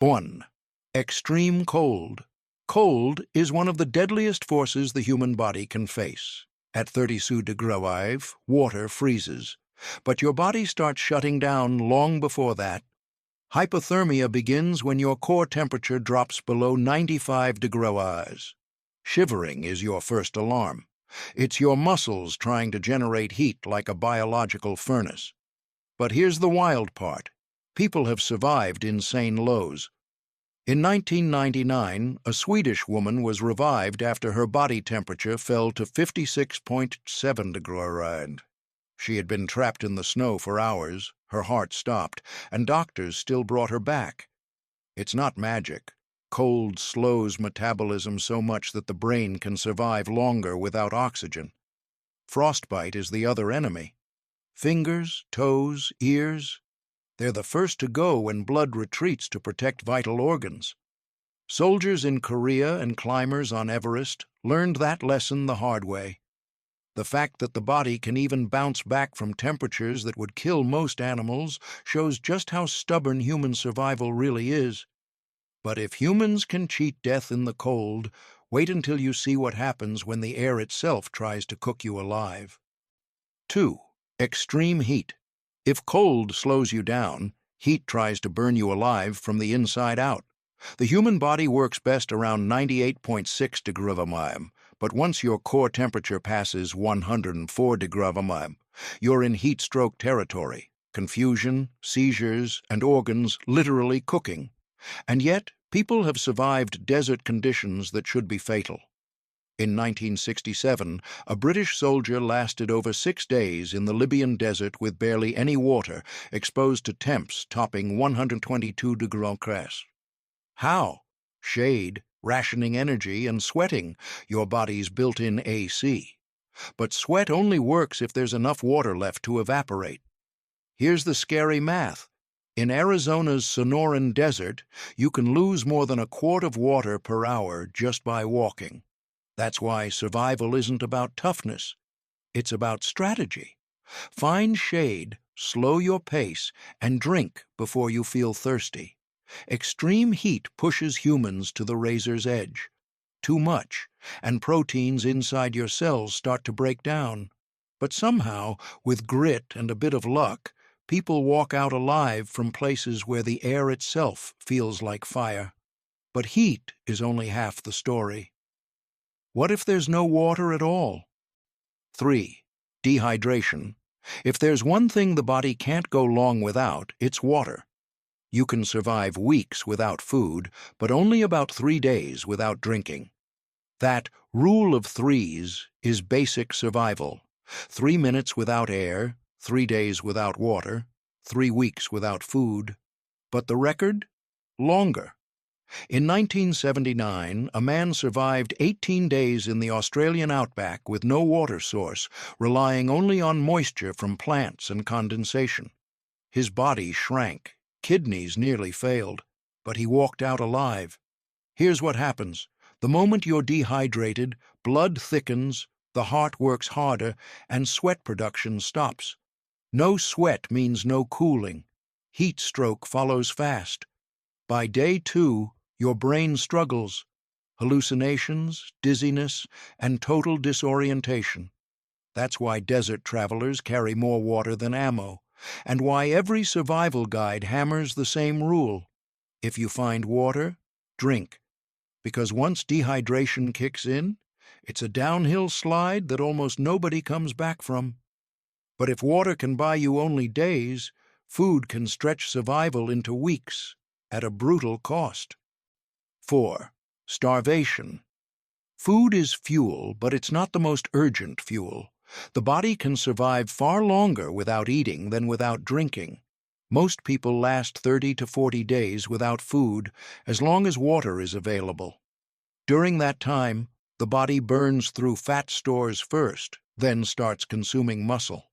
1. Extreme cold. Cold is one of the deadliest forces the human body can face. At 32 degrees, water freezes. But your body starts shutting down long before that. Hypothermia begins when your core temperature drops below 95 degrees. Shivering is your first alarm. It's your muscles trying to generate heat like a biological furnace. But here's the wild part. People have survived insane lows. In 1999, a Swedish woman was revived after her body temperature fell to 56.7 degrees. She had been trapped in the snow for hours, her heart stopped, and doctors still brought her back. It's not magic. Cold slows metabolism so much that the brain can survive longer without oxygen. Frostbite is the other enemy. Fingers, toes, ears, they're the first to go when blood retreats to protect vital organs. Soldiers in Korea and climbers on Everest learned that lesson the hard way. The fact that the body can even bounce back from temperatures that would kill most animals shows just how stubborn human survival really is. But if humans can cheat death in the cold, wait until you see what happens when the air itself tries to cook you alive. 2. Extreme heat. If cold slows you down, heat tries to burn you alive from the inside out. The human body works best around 98.6 degrees, but once your core temperature passes 104 degrees, you're in heat stroke territory, confusion, seizures, and organs literally cooking. And yet, people have survived desert conditions that should be fatal. In 1967, a British soldier lasted over 6 days in the Libyan desert with barely any water, exposed to temps topping 122 degrees. How? Shade, rationing energy, and sweating, your body's built-in AC. But sweat only works if there's enough water left to evaporate. Here's the scary math. In Arizona's Sonoran Desert, you can lose more than a quart of water per hour just by walking. That's why survival isn't about toughness. It's about strategy. Find shade, slow your pace, and drink before you feel thirsty. Extreme heat pushes humans to the razor's edge. Too much, and proteins inside your cells start to break down. But somehow, with grit and a bit of luck, people walk out alive from places where the air itself feels like fire. But heat is only half the story. What if there's no water at all? 3. Dehydration. If there's one thing the body can't go long without, it's water. You can survive weeks without food, but only about 3 days without drinking. That rule of threes is basic survival. 3 minutes without air, 3 days without water, 3 weeks without food. But the record? Longer. In 1979, a man survived 18 days in the Australian outback with no water source, relying only on moisture from plants and condensation. His body shrank, kidneys nearly failed, but he walked out alive. Here's what happens. The moment you're dehydrated, blood thickens, the heart works harder, and sweat production stops. No sweat means no cooling. Heat stroke follows fast. By day 2, your brain struggles. Hallucinations, dizziness, and total disorientation. That's why desert travelers carry more water than ammo, and why every survival guide hammers the same rule. If you find water, drink. Because once dehydration kicks in, it's a downhill slide that almost nobody comes back from. But if water can buy you only days, food can stretch survival into weeks at a brutal cost. 4. Starvation. Food is fuel, but it's not the most urgent fuel. The body can survive far longer without eating than without drinking. Most people last 30 to 40 days without food, as long as water is available. During that time, the body burns through fat stores first, then starts consuming muscle.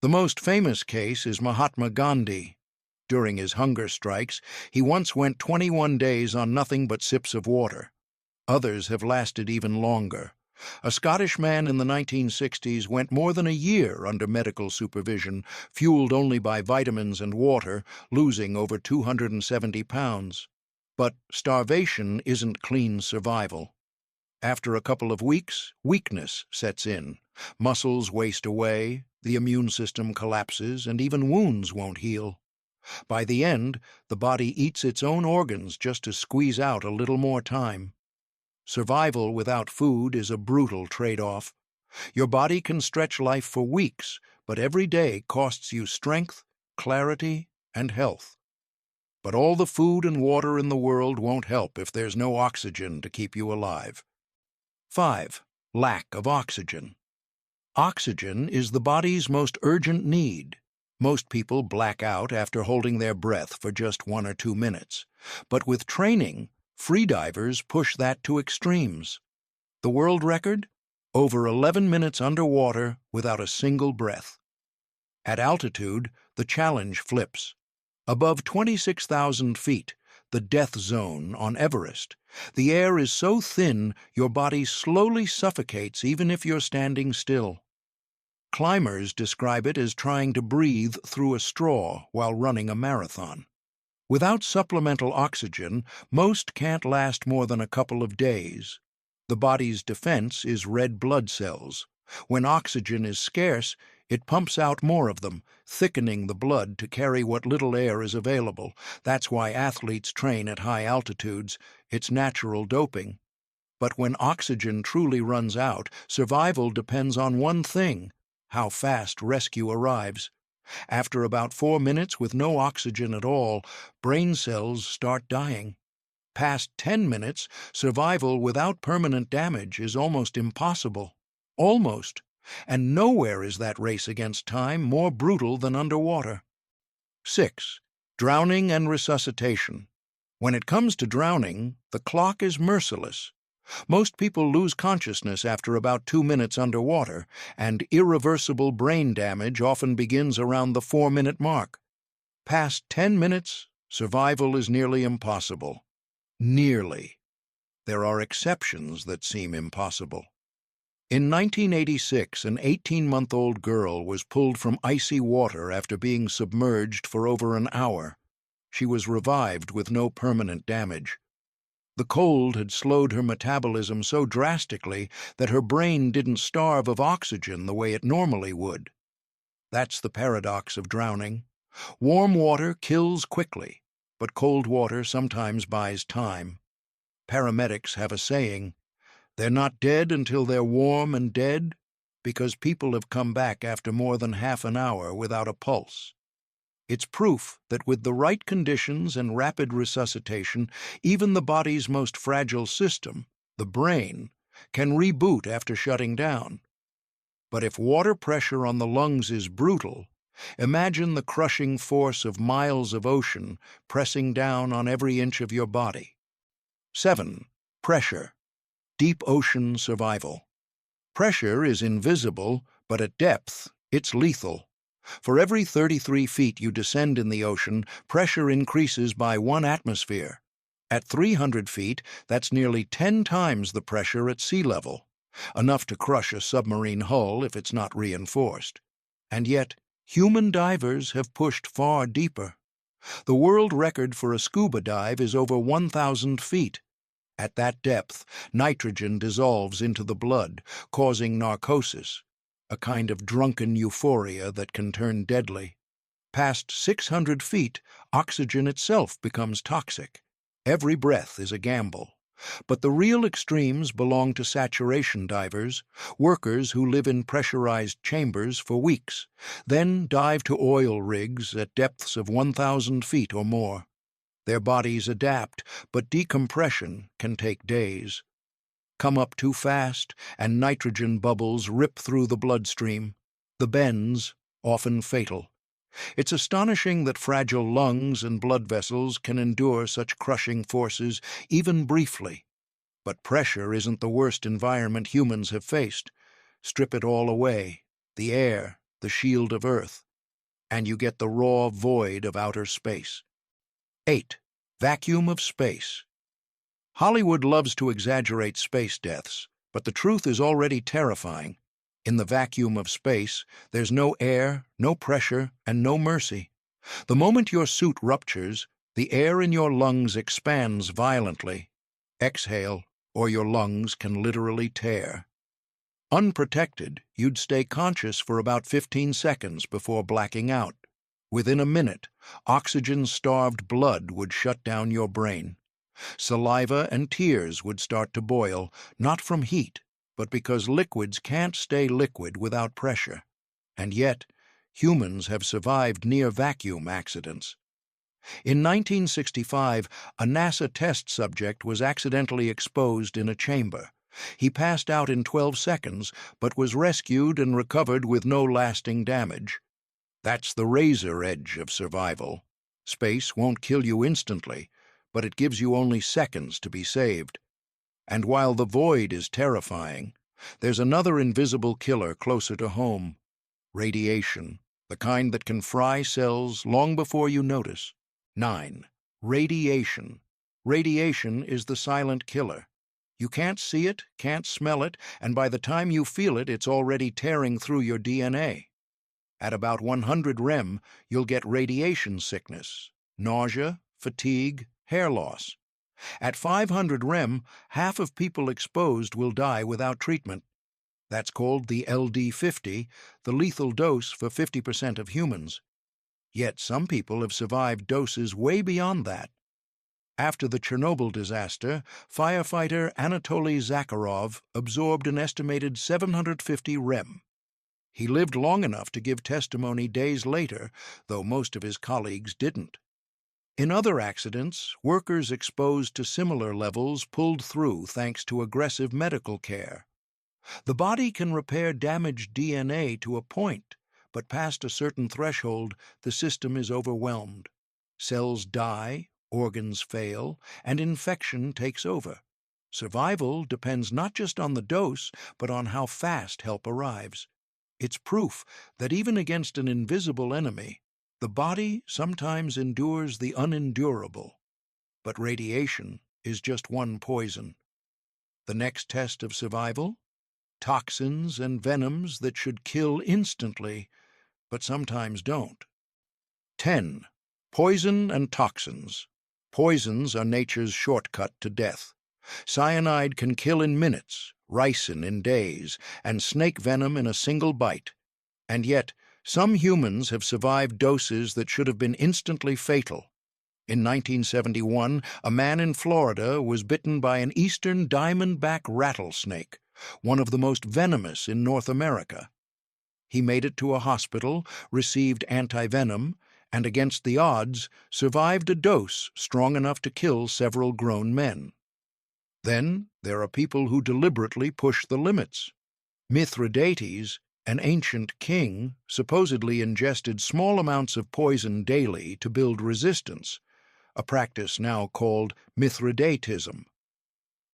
The most famous case is Mahatma Gandhi. During his hunger strikes, he once went 21 days on nothing but sips of water. Others have lasted even longer. A Scottish man in the 1960s went more than a year under medical supervision, fueled only by vitamins and water, losing over 270 pounds. But starvation isn't clean survival. After a couple of weeks, weakness sets in. Muscles waste away, the immune system collapses, and even wounds won't heal. By the end, the body eats its own organs just to squeeze out a little more time. Survival without food is a brutal trade-off. Your body can stretch life for weeks, but every day costs you strength, clarity, and health. But all the food and water in the world won't help if there's no oxygen to keep you alive. 5. Lack of oxygen. Oxygen is the body's most urgent need. Most people black out after holding their breath for just 1 or 2 minutes. But with training, freedivers push that to extremes. The world record? Over 11 minutes underwater without a single breath. At altitude, the challenge flips. Above 26,000 feet, the death zone on Everest, the air is so thin your body slowly suffocates even if you're standing still. Climbers describe it as trying to breathe through a straw while running a marathon. Without supplemental oxygen, most can't last more than a couple of days. The body's defense is red blood cells. When oxygen is scarce, it pumps out more of them, thickening the blood to carry what little air is available. That's why athletes train at high altitudes. It's natural doping. But when oxygen truly runs out, survival depends on one thing: how fast rescue arrives. After about 4 minutes with no oxygen at all, brain cells start dying. Past 10 minutes, survival without permanent damage is almost impossible. Almost. And nowhere is that race against time more brutal than underwater. 6. Drowning and resuscitation. When it comes to drowning, the clock is merciless. Most people lose consciousness after about 2 minutes underwater, and irreversible brain damage often begins around the 4-minute mark. Past 10 minutes, survival is nearly impossible. Nearly. There are exceptions that seem impossible. In 1986, an 18-month-old girl was pulled from icy water after being submerged for over an hour. She was revived with no permanent damage. The cold had slowed her metabolism so drastically that her brain didn't starve of oxygen the way it normally would. That's the paradox of drowning. Warm water kills quickly, but cold water sometimes buys time. Paramedics have a saying: they're not dead until they're warm and dead, because people have come back after more than half an hour without a pulse. It's proof that with the right conditions and rapid resuscitation, even the body's most fragile system, the brain, can reboot after shutting down. But if water pressure on the lungs is brutal, imagine the crushing force of miles of ocean pressing down on every inch of your body. 7. Pressure. Deep ocean survival. Pressure is invisible, but at depth, it's lethal. For every 33 feet you descend in the ocean, pressure increases by 1 atmosphere. At 300 feet, that's nearly 10 times the pressure at sea level, enough to crush a submarine hull if it's not reinforced. And yet, human divers have pushed far deeper. The world record for a scuba dive is over 1,000 feet. At that depth, nitrogen dissolves into the blood, causing narcosis, a kind of drunken euphoria that can turn deadly. Past 600 feet, oxygen itself becomes toxic. Every breath is a gamble. But the real extremes belong to saturation divers, workers who live in pressurized chambers for weeks, then dive to oil rigs at depths of 1,000 feet or more. Their bodies adapt, but decompression can take days. Come up too fast, and nitrogen bubbles rip through the bloodstream. The bends, often fatal. It's astonishing that fragile lungs and blood vessels can endure such crushing forces, even briefly. But pressure isn't the worst environment humans have faced. Strip it all away, the air, the shield of Earth, and you get the raw void of outer space. 8. Vacuum of space. Hollywood loves to exaggerate space deaths, But the truth is already terrifying. In the vacuum of space, there's no air, no pressure, and no mercy. The moment your suit ruptures, the air in your lungs expands violently. Exhale, or your lungs can literally tear. Unprotected, you'd stay conscious for about 15 seconds before blacking out. Within a minute, oxygen-starved blood would shut down your brain. Saliva and tears would start to boil, not from heat, but because liquids can't stay liquid without pressure. And yet, humans have survived near-vacuum accidents. In 1965, a NASA test subject was accidentally exposed in a chamber. He passed out in 12 seconds, but was rescued and recovered with no lasting damage. That's the razor edge of survival. Space won't kill you instantly, but it gives you only seconds to be saved. And while the void is terrifying, there's another invisible killer closer to home: radiation, the kind that can fry cells long before you notice. 9. Radiation. Radiation is the silent killer. You can't see it, can't smell it, and by the time you feel it, it's already tearing through your DNA. At about 100 rem, you'll get radiation sickness, nausea, fatigue, hair loss. At 500 rem, half of people exposed will die without treatment. That's called the LD50, the lethal dose for 50% of humans. Yet some people have survived doses way beyond that. After the Chernobyl disaster, firefighter Anatoly Zakharov absorbed an estimated 750 rem. He lived long enough to give testimony days later, though most of his colleagues didn't. In other accidents, workers exposed to similar levels pulled through thanks to aggressive medical care. The body can repair damaged DNA to a point, but past a certain threshold, the system is overwhelmed. Cells die, organs fail, and infection takes over. Survival depends not just on the dose, but on how fast help arrives. It's proof that even against an invisible enemy, the body sometimes endures the unendurable. But radiation is just one poison. The next test of survival? Toxins and venoms that should kill instantly, but sometimes don't. 10. Poison and toxins. Poisons are nature's shortcut to death. Cyanide can kill in minutes, ricin in days, and snake venom in a single bite. And yet, some humans have survived doses that should have been instantly fatal. In 1971, a man in Florida was bitten by an eastern diamondback rattlesnake, one of the most venomous in North America. He made it to a hospital, received antivenom, and against the odds, survived a dose strong enough to kill several grown men. Then there are people who deliberately push the limits. Mithridates, an ancient king, supposedly ingested small amounts of poison daily to build resistance, a practice now called Mithridatism.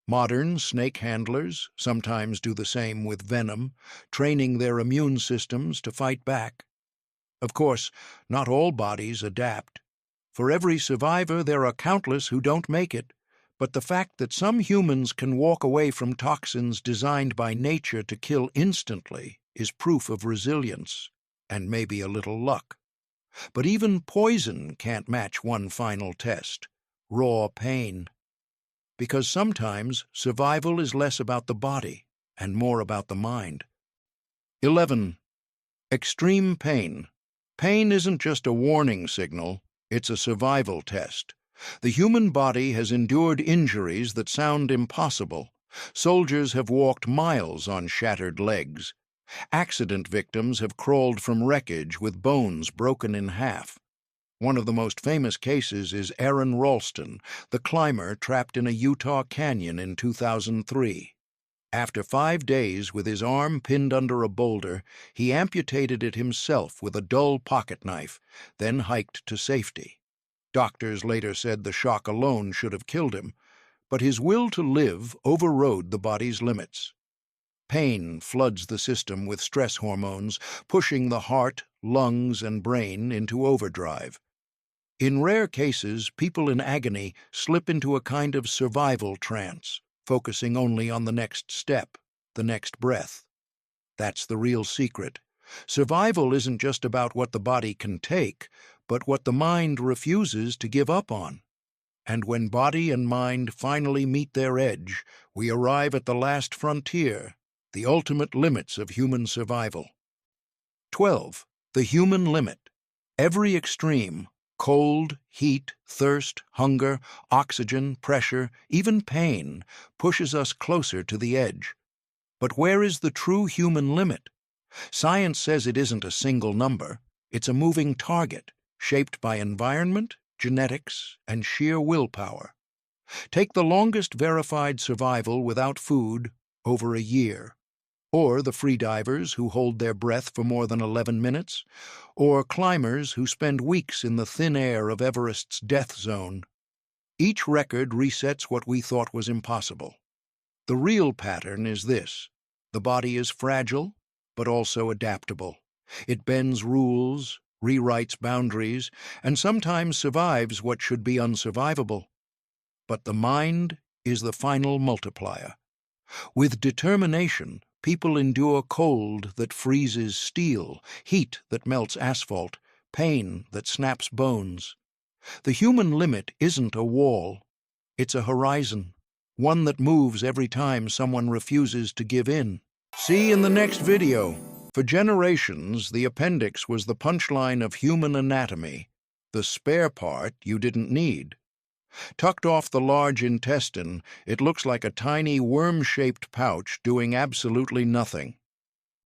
Modern snake handlers sometimes do the same with venom, training their immune systems to fight back. Of course, not all bodies adapt. For every survivor, there are countless who don't make it, but the fact that some humans can walk away from toxins designed by nature to kill instantly is proof of resilience, and maybe a little luck. But even poison can't match one final test: raw pain. Because sometimes survival is less about the body and more about the mind. 11. Extreme pain. Pain isn't just a warning signal, it's a survival test. The human body has endured injuries that sound impossible. Soldiers have walked miles on shattered legs. Accident victims have crawled from wreckage with bones broken in half. One of the most famous cases is Aaron Ralston, the climber trapped in a Utah canyon in 2003. After 5 days with his arm pinned under a boulder, he amputated it himself with a dull pocket knife, then hiked to safety. Doctors later said the shock alone should have killed him, but his will to live overrode the body's limits. Pain floods the system with stress hormones, pushing the heart, lungs, and brain into overdrive. In rare cases, people in agony slip into a kind of survival trance, focusing only on the next step, the next breath. That's the real secret. Survival isn't just about what the body can take, but what the mind refuses to give up on. And when body and mind finally meet their edge, we arrive at the last frontier, the ultimate limits of human survival. 12. The human limit. Every extreme, cold, heat, thirst, hunger, oxygen, pressure, even pain, pushes us closer to the edge. But where is the true human limit? Science says it isn't a single number. It's a moving target, shaped by environment, genetics, and sheer willpower. Take the longest verified survival without food, over a year. Or the freedivers who hold their breath for more than 11 minutes, or climbers who spend weeks in the thin air of Everest's death zone. Each record resets what we thought was impossible. The real pattern is this: the body is fragile, but also adaptable. It bends rules, rewrites boundaries, and sometimes survives what should be unsurvivable. But the mind is the final multiplier. With determination, people endure cold that freezes steel, heat that melts asphalt, pain that snaps bones. The human limit isn't a wall, it's a horizon, one that moves every time someone refuses to give in. See you in the next video. For generations, the appendix was the punchline of human anatomy, the spare part you didn't need. Tucked off the large intestine, it looks like a tiny worm-shaped pouch doing absolutely nothing.